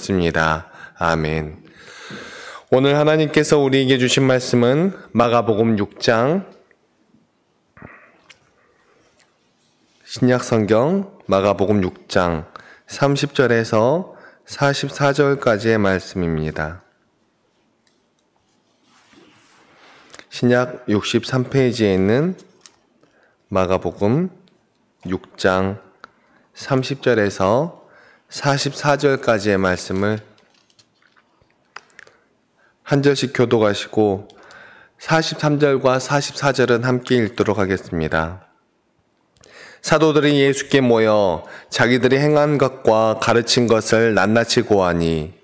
믿습니다. 아멘. 오늘 하나님께서 우리에게 주신 말씀은 마가복음 6장 신약성경 마가복음 6장 30절에서 44절까지의 말씀입니다. 신약 63페이지에 있는 마가복음 6장 30절에서 44절까지의 말씀을 한 절씩 교독하시고 43절과 44절은 함께 읽도록 하겠습니다. 사도들이 예수께 모여 자기들이 행한 것과 가르친 것을 낱낱이 고하니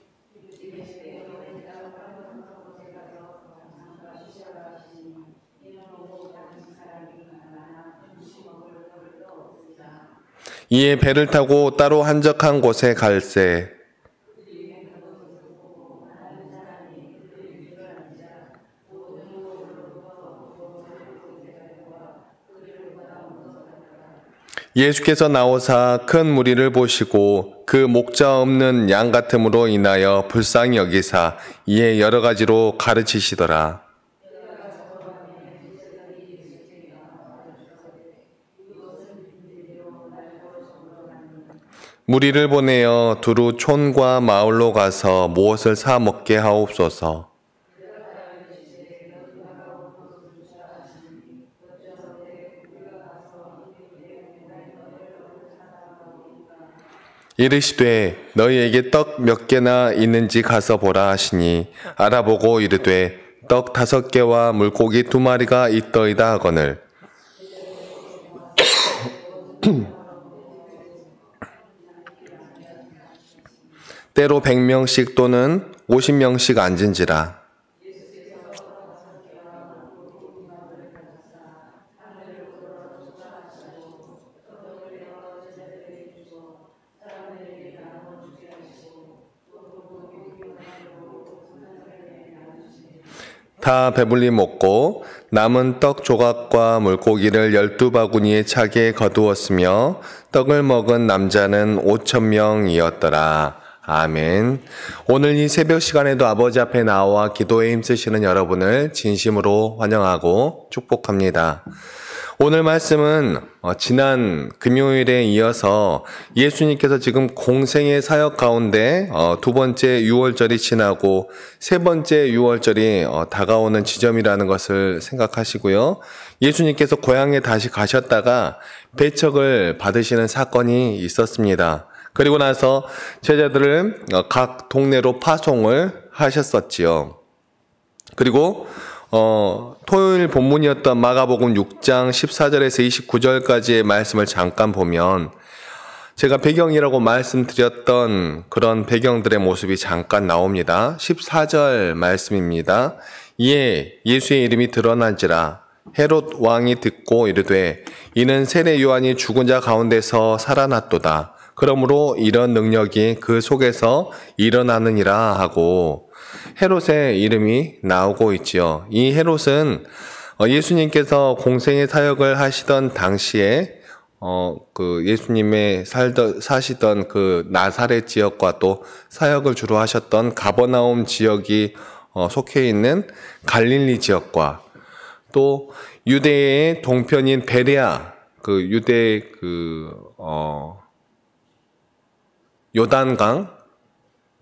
이에 배를 타고 따로 한적한 곳에 갈새 예수께서 나오사 큰 무리를 보시고 그 목자 없는 양 같음으로 인하여 불쌍히 여기사 이에 여러 가지로 가르치시더라. 무리를 보내어 두루 촌과 마을로 가서 무엇을 사 먹게 하옵소서. 이르시되 너희에게 떡 몇 개나 있는지 가서 보라 하시니 알아보고 이르되 떡 5개와 물고기 2마리가 있더이다 하거늘 때로 100명씩 또는 50명씩 앉은지라. 다 배불리 먹고 남은 떡 조각과 물고기를 12바구니에 차게 거두었으며 떡을 먹은 남자는 5,000명이었더라. 아멘. 오늘 이 새벽 시간에도 아버지 앞에 나와 기도에 힘쓰시는 여러분을 진심으로 환영하고 축복합니다. 오늘 말씀은 지난 금요일에 이어서 예수님께서 지금 공생의 사역 가운데 2번째 유월절이 지나고 3번째 유월절이 다가오는 지점이라는 것을 생각하시고요. 예수님께서 고향에 다시 가셨다가 배척을 받으시는 사건이 있었습니다. 그리고 나서 제자들을 각 동네로 파송을 하셨었지요. 그리고 토요일 본문이었던 마가복음 6장 14절에서 29절까지의 말씀을 잠깐 보면 제가 배경이라고 말씀드렸던 그런 배경들의 모습이 잠깐 나옵니다. 14절 말씀입니다. 이에 예수의 이름이 드러난지라 헤롯 왕이 듣고 이르되 이는 세례 요한이 죽은 자 가운데서 살아났도다. 그러므로 이런 능력이 그 속에서 일어나느니라 하고 헤롯의 이름이 나오고 있지요. 이 헤롯은 예수님께서 공생의 사역을 하시던 당시에 그 예수님의 사시던 그 나사렛 지역과 또 사역을 주로 하셨던 가버나움 지역이 속해 있는 갈릴리 지역과 또 유대의 동편인 베레아 그 유대 요단강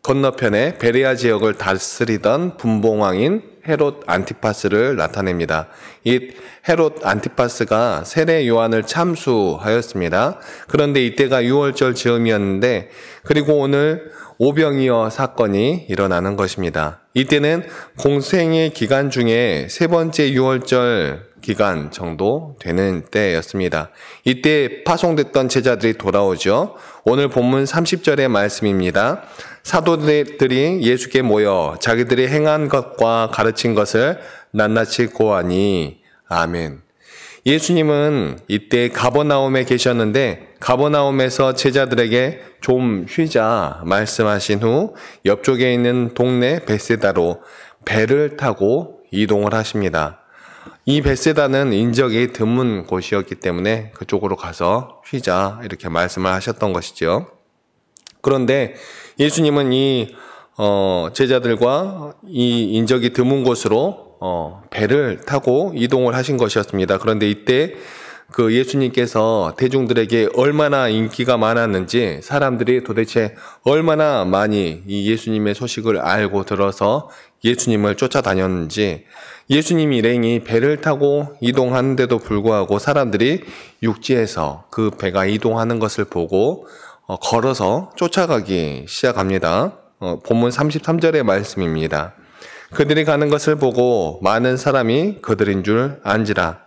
건너편에 베레아 지역을 다스리던 분봉왕인 헤롯 안티파스를 나타냅니다. 이 헤롯 안티파스가 세례 요한을 참수하였습니다. 그런데 이때가 유월절 즈음이었는데 그리고 오늘 오병이어 사건이 일어나는 것입니다. 이때는 공생의 기간 중에 3번째 유월절 기간 정도 되는 때였습니다. 이때 파송됐던 제자들이 돌아오죠. 오늘 본문 30절의 말씀입니다. 사도들이 예수께 모여 자기들이 행한 것과 가르친 것을 낱낱이 고하니 아멘. 예수님은 이때 가버나움에 계셨는데 가버나움에서 제자들에게 좀 쉬자 말씀하신 후 옆쪽에 있는 동네 벳세다로 배를 타고 이동을 하십니다. 이 벳세다는 인적이 드문 곳이었기 때문에 그쪽으로 가서 쉬자 이렇게 말씀을 하셨던 것이죠. 그런데 예수님은 이 제자들과 이 인적이 드문 곳으로 배를 타고 이동을 하신 것이었습니다. 그런데 이때 그 예수님께서 대중들에게 얼마나 인기가 많았는지, 사람들이 도대체 얼마나 많이 이 예수님의 소식을 알고 들어서 예수님을 쫓아다녔는지, 예수님 일행이 배를 타고 이동하는데도 불구하고 사람들이 육지에서 그 배가 이동하는 것을 보고 걸어서 쫓아가기 시작합니다. 본문 33절의 말씀입니다. 그들이 가는 것을 보고 많은 사람이 그들인 줄 안지라.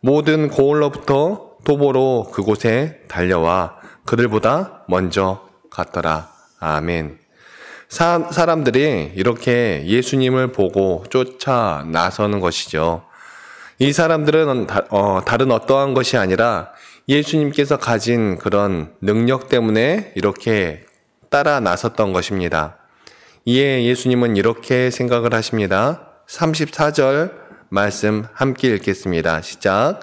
모든 고을로부터 도보로 그곳에 달려와 그들보다 먼저 갔더라. 아멘. 사람들이 이렇게 예수님을 보고 쫓아 나서는 것이죠. 이 사람들은 다른 어떠한 것이 아니라 예수님께서 가진 그런 능력 때문에 이렇게 따라 나섰던 것입니다. 이에 예수님은 이렇게 생각을 하십니다. 34절 말씀 함께 읽겠습니다. 시작.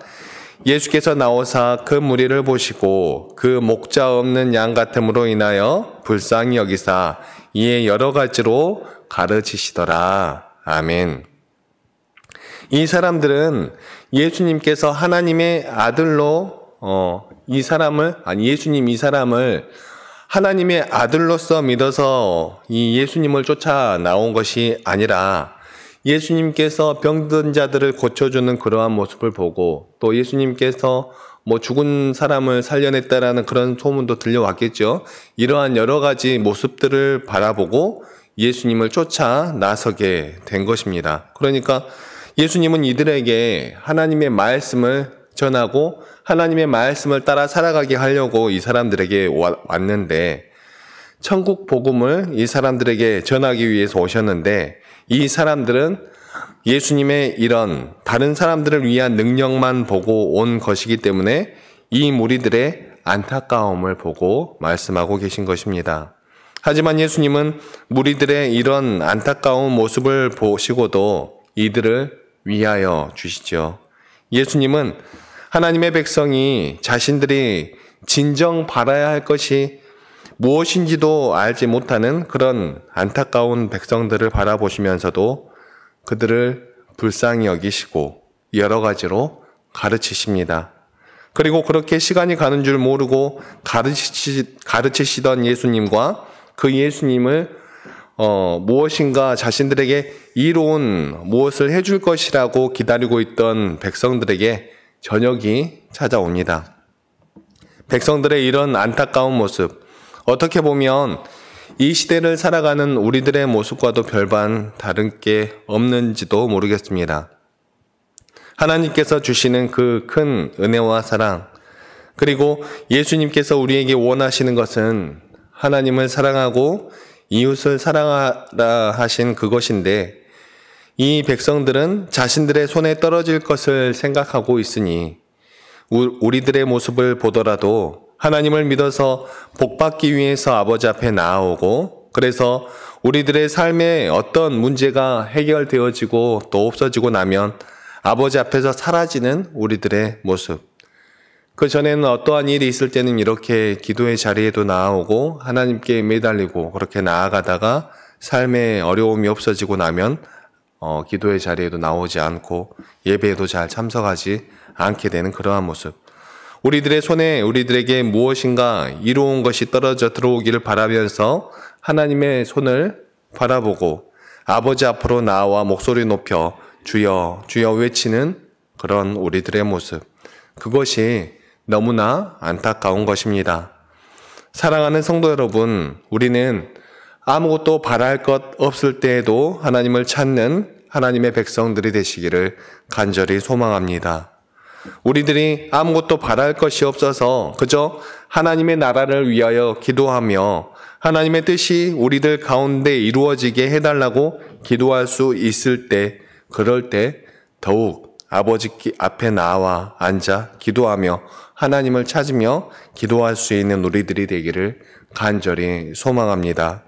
예수께서 나오사 그 무리를 보시고 그 목자 없는 양 같음으로 인하여 불쌍히 여기사 이에 여러 가지로 가르치시더라. 아멘. 이 사람들은 예수님께서 하나님의 아들로 예수님 이 사람을 하나님의 아들로서 믿어서 이 예수님을 쫓아 나온 것이 아니라 예수님께서 병든 자들을 고쳐주는 그러한 모습을 보고, 또 예수님께서 죽은 사람을 살려냈다라는 그런 소문도 들려왔겠죠. 이러한 여러 가지 모습들을 바라보고 예수님을 쫓아 나서게 된 것입니다. 그러니까 예수님은 이들에게 하나님의 말씀을 전하고 하나님의 말씀을 따라 살아가게 하려고 이 사람들에게 왔는데, 천국 복음을 이 사람들에게 전하기 위해서 오셨는데, 이 사람들은 예수님의 이런 다른 사람들을 위한 능력만 보고 온 것이기 때문에 이 무리들의 안타까움을 보고 말씀하고 계신 것입니다. 하지만 예수님은 무리들의 이런 안타까운 모습을 보시고도 이들을 위하여 주시죠. 예수님은 하나님의 백성이 자신들이 진정 바라야 할 것이 무엇인지도 알지 못하는 그런 안타까운 백성들을 바라보시면서도 그들을 불쌍히 여기시고 여러 가지로 가르치십니다. 그리고 그렇게 시간이 가는 줄 모르고 가르치시던 예수님과 그 예수님을 무엇인가 자신들에게 이로운 무엇을 해줄 것이라고 기다리고 있던 백성들에게 저녁이 찾아옵니다. 백성들의 이런 안타까운 모습, 어떻게 보면 이 시대를 살아가는 우리들의 모습과도 별반 다른 게 없는지도 모르겠습니다. 하나님께서 주시는 그 큰 은혜와 사랑, 그리고 예수님께서 우리에게 원하시는 것은 하나님을 사랑하고 이웃을 사랑하라 하신 그것인데, 이 백성들은 자신들의 손에 떨어질 것을 생각하고 있으니 우리들의 모습을 보더라도 하나님을 믿어서 복받기 위해서 아버지 앞에 나아오고, 그래서 우리들의 삶에 어떤 문제가 해결되어지고 또 없어지고 나면 아버지 앞에서 사라지는 우리들의 모습. 그 전에는 어떠한 일이 있을 때는 이렇게 기도의 자리에도 나아오고 하나님께 매달리고 그렇게 나아가다가 삶에 어려움이 없어지고 나면 기도의 자리에도 나오지 않고 예배에도 잘 참석하지 않게 되는 그러한 모습. 우리들의 손에 우리들에게 무엇인가 이로운 것이 떨어져 들어오기를 바라면서 하나님의 손을 바라보고 아버지 앞으로 나와 목소리 높여 주여 주여 외치는 그런 우리들의 모습. 그것이 너무나 안타까운 것입니다. 사랑하는 성도 여러분, 우리는 아무것도 바랄 것 없을 때에도 하나님을 찾는 하나님의 백성들이 되시기를 간절히 소망합니다. 우리들이 아무것도 바랄 것이 없어서 그저 하나님의 나라를 위하여 기도하며 하나님의 뜻이 우리들 가운데 이루어지게 해달라고 기도할 수 있을 때, 그럴 때 더욱 아버지 앞에 나와 앉아 기도하며 하나님을 찾으며 기도할 수 있는 우리들이 되기를 간절히 소망합니다.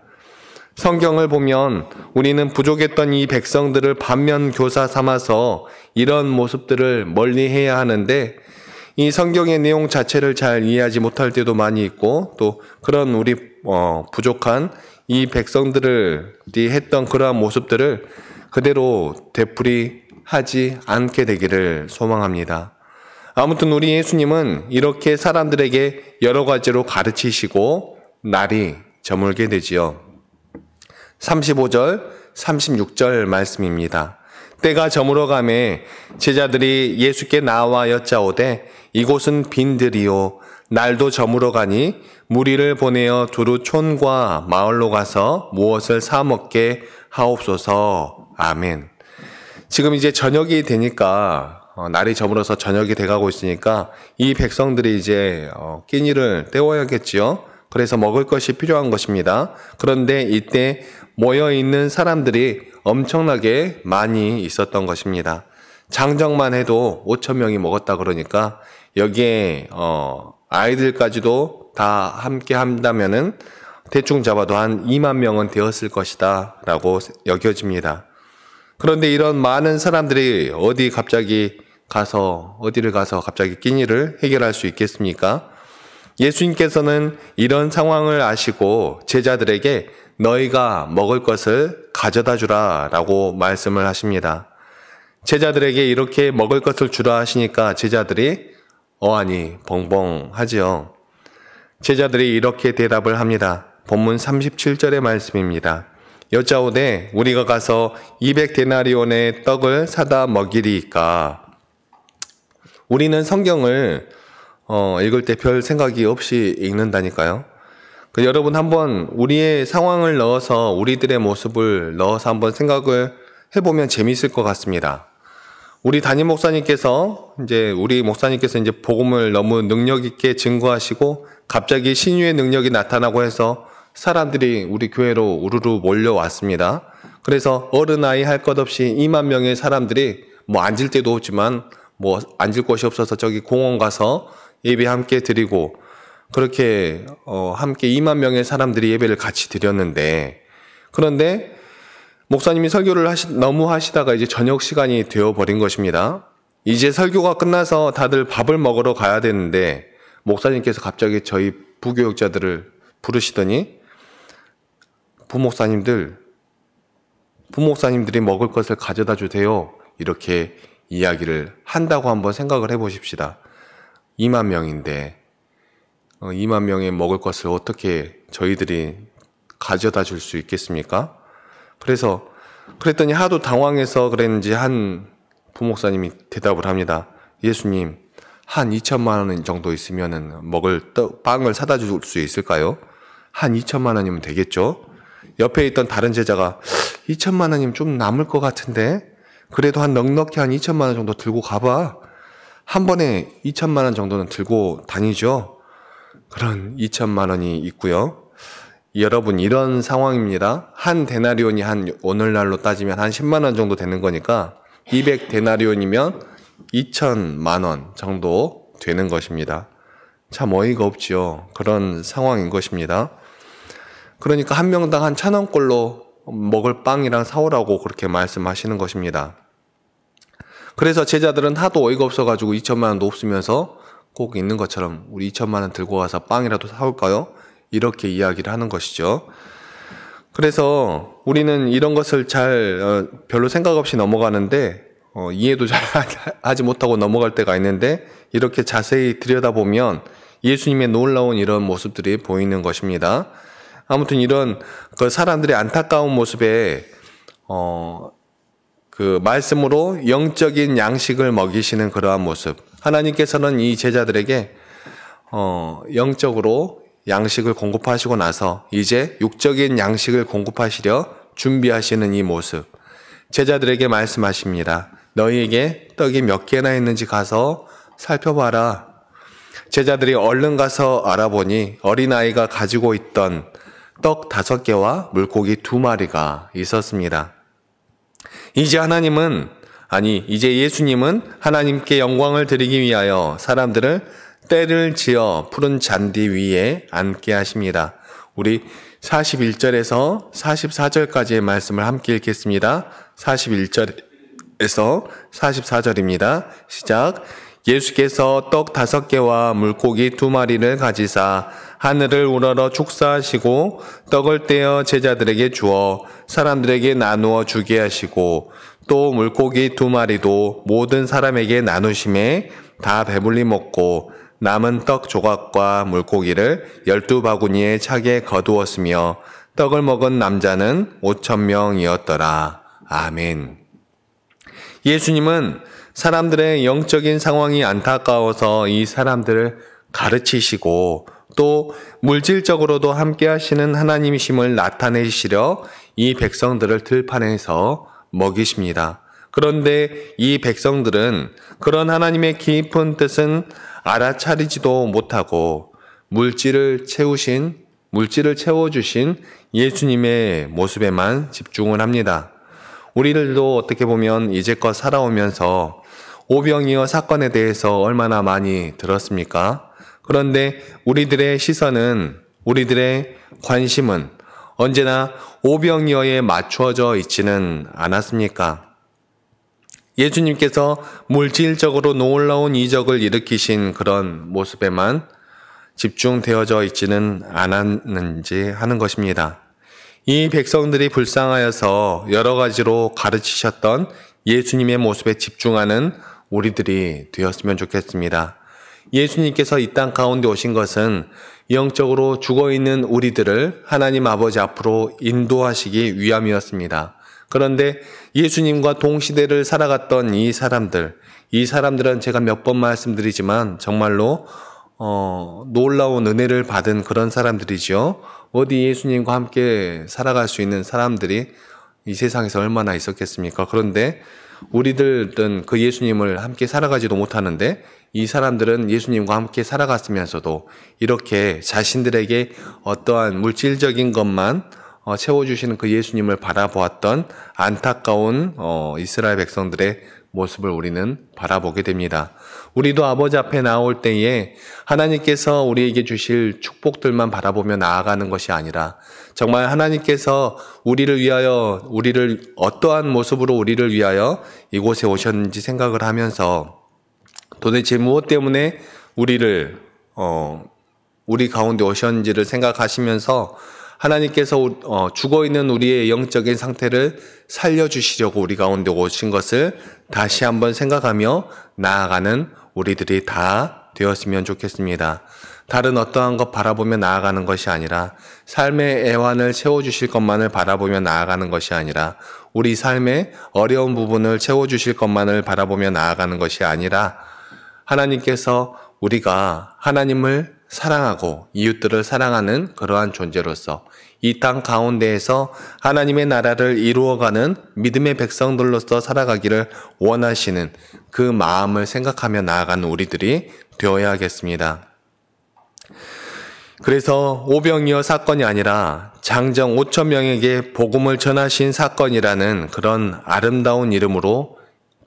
성경을 보면 우리는 부족했던 이 백성들을 반면교사 삼아서 이런 모습들을 멀리해야 하는데, 이 성경의 내용 자체를 잘 이해하지 못할 때도 많이 있고, 또 그런 우리 부족한 이 백성들이 했던 그러한 모습들을 그대로 되풀이하지 않게 되기를 소망합니다. 아무튼 우리 예수님은 이렇게 사람들에게 여러 가지로 가르치시고 날이 저물게 되지요. 35절, 36절 말씀입니다. 때가 저물어가매 제자들이 예수께 나와 여짜오되 이곳은 빈들이요 날도 저물어가니 무리를 보내어 두루 촌과 마을로 가서 무엇을 사 먹게 하옵소서. 아멘. 지금 이제 저녁이 되니까 날이 저물어서 저녁이 돼가고 있으니까 이 백성들이 이제 끼니를 때워야겠지요. 그래서 먹을 것이 필요한 것입니다. 그런데 이때 모여있는 사람들이 엄청나게 많이 있었던 것입니다. 장정만 해도 5천 명이 먹었다 그러니까 여기에 아이들까지도 다 함께 한다면은 대충 잡아도 한 2만 명은 되었을 것이다 라고 여겨집니다. 그런데 이런 많은 사람들이 어디를 가서 갑자기 끼니를 해결할 수 있겠습니까? 예수님께서는 이런 상황을 아시고 제자들에게 너희가 먹을 것을 가져다 주라 라고 말씀을 하십니다. 제자들에게 이렇게 먹을 것을 주라 하시니까 제자들이 어안이 벙벙하지요. 제자들이 이렇게 대답을 합니다. 본문 37절의 말씀입니다. 여짜오되 우리가 가서 200데나리온의 떡을 사다 먹이리이까. 우리는 성경을 읽을 때 별 생각이 없이 읽는다니까요. 여러분 한번 우리의 상황을 넣어서 우리들의 모습을 넣어서 한번 생각을 해보면 재미있을 것 같습니다. 우리 담임 목사님께서 우리 목사님께서 복음을 너무 능력 있게 증거하시고 갑자기 신유의 능력이 나타나고 해서 사람들이 우리 교회로 우르르 몰려왔습니다. 그래서 어른아이 할 것 없이 2만 명의 사람들이 앉을 데도 없지만 앉을 곳이 없어서 저기 공원 가서 예배 함께 드리고 그렇게 함께 2만 명의 사람들이 예배를 같이 드렸는데, 그런데 목사님이 설교를 너무 하시다가 이제 저녁 시간이 되어버린 것입니다. 이제 설교가 끝나서 다들 밥을 먹으러 가야 되는데 목사님께서 갑자기 저희 부교육자들을 부르시더니 부목사님들이 먹을 것을 가져다 주세요. 이렇게 이야기를 한다고 한번 생각을 해보십시다. 2만 명인데 2만 명의 먹을 것을 어떻게 저희들이 가져다 줄 수 있겠습니까? 그랬더니 하도 당황해서 그랬는지 한 부목사님이 대답을 합니다. 예수님, 한 2천만 원 정도 있으면은 먹을 빵을 사다 줄 수 있을까요? 한 2천만 원이면 되겠죠? 옆에 있던 다른 제자가 2천만 원이면 좀 남을 것 같은데 그래도 넉넉히 한 2천만 원 정도 들고 가봐. 한 번에 2천만 원 정도는 들고 다니죠. 그런 2천만 원이 있고요. 여러분 이런 상황입니다. 한 데나리온이 오늘날로 따지면 한 10만 원 정도 되는 거니까 200데나리온이면 2천만 원 정도 되는 것입니다. 참 어이가 없지요. 그런 상황인 것입니다. 그러니까 한 명당 한 1,000원꼴로 먹을 빵이랑 사오라고 그렇게 말씀하시는 것입니다. 그래서 제자들은 하도 어이가 없어가지고 2천만 원도 없으면서 꼭 있는 것처럼 우리 2천만 원 들고 와서 빵이라도 사올까요? 이렇게 이야기를 하는 것이죠. 그래서 우리는 이런 것을 별로 생각 없이 넘어가는데 이해도 잘 하지 못하고 넘어갈 때가 있는데 이렇게 자세히 들여다보면 예수님의 놀라운 이런 모습들이 보이는 것입니다. 아무튼 이런 사람들의 안타까운 모습에 그 말씀으로 영적인 양식을 먹이시는 그러한 모습. 하나님께서는 이 제자들에게 영적으로 양식을 공급하시고 나서 이제 육적인 양식을 공급하시려 준비하시는 이 모습. 제자들에게 말씀하십니다. 너희에게 떡이 몇 개나 있는지 가서 살펴봐라. 제자들이 얼른 가서 알아보니 어린아이가 가지고 있던 떡 5개와 물고기 2마리가 있었습니다. 이제 예수님은 하나님께 영광을 드리기 위하여 사람들을 때를 지어 푸른 잔디 위에 앉게 하십니다. 우리 41절에서 44절까지의 말씀을 함께 읽겠습니다. 41절에서 44절입니다. 시작. 예수께서 떡 5개와 물고기 2마리를 가지사 하늘을 우러러 축사하시고 떡을 떼어 제자들에게 주어 사람들에게 나누어 주게 하시고 또 물고기 2마리도 모든 사람에게 나누심에 다 배불리 먹고 남은 떡 조각과 물고기를 12바구니에 차게 거두었으며 떡을 먹은 남자는 5,000명이었더라. 아멘. 예수님은 사람들의 영적인 상황이 안타까워서 이 사람들을 가르치시고 또 물질적으로도 함께 하시는 하나님이심을 나타내시려 이 백성들을 들판에서 먹이십니다. 그런데 이 백성들은 그런 하나님의 깊은 뜻은 알아차리지도 못하고 물질을 채워주신 예수님의 모습에만 집중을 합니다. 우리들도 어떻게 보면 이제껏 살아오면서 오병이어 사건에 대해서 얼마나 많이 들었습니까? 그런데 우리들의 시선은, 우리들의 관심은 언제나 오병이어에 맞추어져 있지는 않았습니까? 예수님께서 물질적으로 놀라운 이적을 일으키신 그런 모습에만 집중되어져 있지는 않았는지 하는 것입니다. 이 백성들이 불쌍하여서 여러 가지로 가르치셨던 예수님의 모습에 집중하는 우리들이 되었으면 좋겠습니다. 예수님께서 이 땅 가운데 오신 것은 영적으로 죽어있는 우리들을 하나님 아버지 앞으로 인도하시기 위함이었습니다. 그런데 예수님과 동시대를 살아갔던 이 사람들은 제가 몇 번 말씀드리지만 정말로 놀라운 은혜를 받은 그런 사람들이죠. 어디 예수님과 함께 살아갈 수 있는 사람들이 이 세상에서 얼마나 있었겠습니까? 그런데 우리들은 그 예수님을 함께 살아가지도 못하는데 이 사람들은 예수님과 함께 살아갔으면서도 이렇게 자신들에게 어떠한 물질적인 것만 채워주시는 그 예수님을 바라보았던 안타까운 이스라엘 백성들의 모습을 우리는 바라보게 됩니다. 우리도 아버지 앞에 나올 때에 하나님께서 우리에게 주실 축복들만 바라보며 나아가는 것이 아니라 정말 하나님께서 우리를 어떠한 모습으로 우리를 위하여 이곳에 오셨는지 생각을 하면서 도대체 무엇 때문에 우리 가운데 오셨는지를 생각하시면서 하나님께서 죽어있는 우리의 영적인 상태를 살려주시려고 우리 가운데 오신 것을 다시 한번 생각하며 나아가는 우리들이 다 되었으면 좋겠습니다. 다른 어떠한 것 바라보며 나아가는 것이 아니라 삶의 애환을 채워주실 것만을 바라보며 나아가는 것이 아니라 우리 삶의 어려운 부분을 채워주실 것만을 바라보며 나아가는 것이 아니라 하나님께서 우리가 하나님을 사랑하고 이웃들을 사랑하는 그러한 존재로서 이 땅 가운데에서 하나님의 나라를 이루어가는 믿음의 백성들로서 살아가기를 원하시는 그 마음을 생각하며 나아가는 우리들이 되어야겠습니다. 그래서 오병이어 사건이 아니라 장정 5,000명에게 복음을 전하신 사건이라는 그런 아름다운 이름으로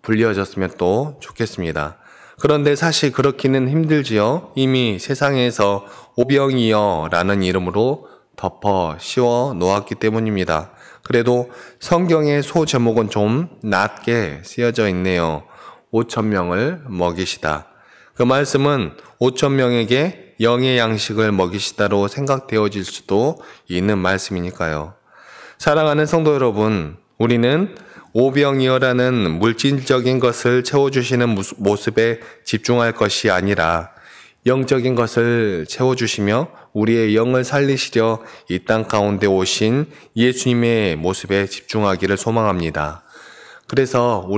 불려졌으면 또 좋겠습니다. 그런데 사실 그렇기는 힘들지요. 이미 세상에서 오병이어라는 이름으로 덮어 씌워 놓았기 때문입니다. 그래도 성경의 소 제목은 좀 낮게 쓰여져 있네요. 5,000명을 먹이시다. 그 말씀은 5,000명에게 영의 양식을 먹이시다로 생각되어질 수도 있는 말씀이니까요. 사랑하는 성도 여러분, 우리는 오병이어라는 물질적인 것을 채워주시는 모습에 집중할 것이 아니라 영적인 것을 채워주시며 우리의 영을 살리시려 이 땅 가운데 오신 예수님의 모습에 집중하기를 소망합니다. 그래서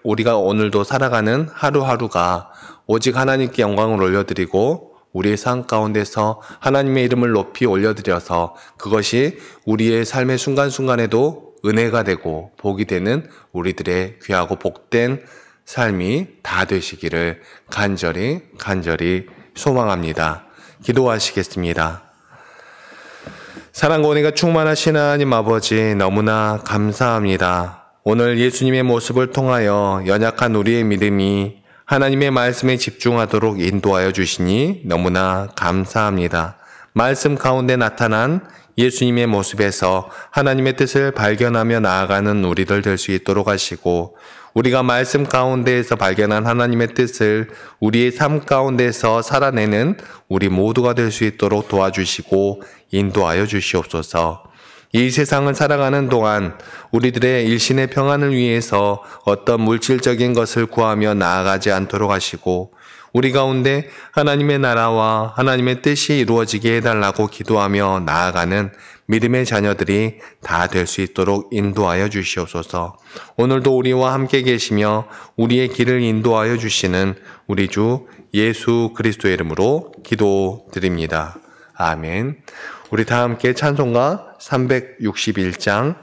우리가 오늘도 살아가는 하루하루가 오직 하나님께 영광을 올려드리고 우리의 삶 가운데서 하나님의 이름을 높이 올려드려서 그것이 우리의 삶의 순간순간에도 은혜가 되고 복이 되는 우리들의 귀하고 복된 삶이 다 되시기를 간절히 소망합니다. 기도하시겠습니다. 사랑과 은혜가 충만하신 하나님 아버지 너무나 감사합니다. 오늘 예수님의 모습을 통하여 연약한 우리의 믿음이 하나님의 말씀에 집중하도록 인도하여 주시니 너무나 감사합니다. 말씀 가운데 나타난 예수님의 모습에서 하나님의 뜻을 발견하며 나아가는 우리들 될 수 있도록 하시고, 우리가 말씀 가운데에서 발견한 하나님의 뜻을 우리의 삶 가운데서 살아내는 우리 모두가 될 수 있도록 도와주시고 인도하여 주시옵소서. 이 세상을 살아가는 동안 우리들의 일신의 평안을 위해서 어떤 물질적인 것을 구하며 나아가지 않도록 하시고, 우리 가운데 하나님의 나라와 하나님의 뜻이 이루어지게 해달라고 기도하며 나아가는 믿음의 자녀들이 다 될 수 있도록 인도하여 주시옵소서. 오늘도 우리와 함께 계시며 우리의 길을 인도하여 주시는 우리 주 예수 그리스도의 이름으로 기도드립니다. 아멘. 우리 다 함께 찬송가 361장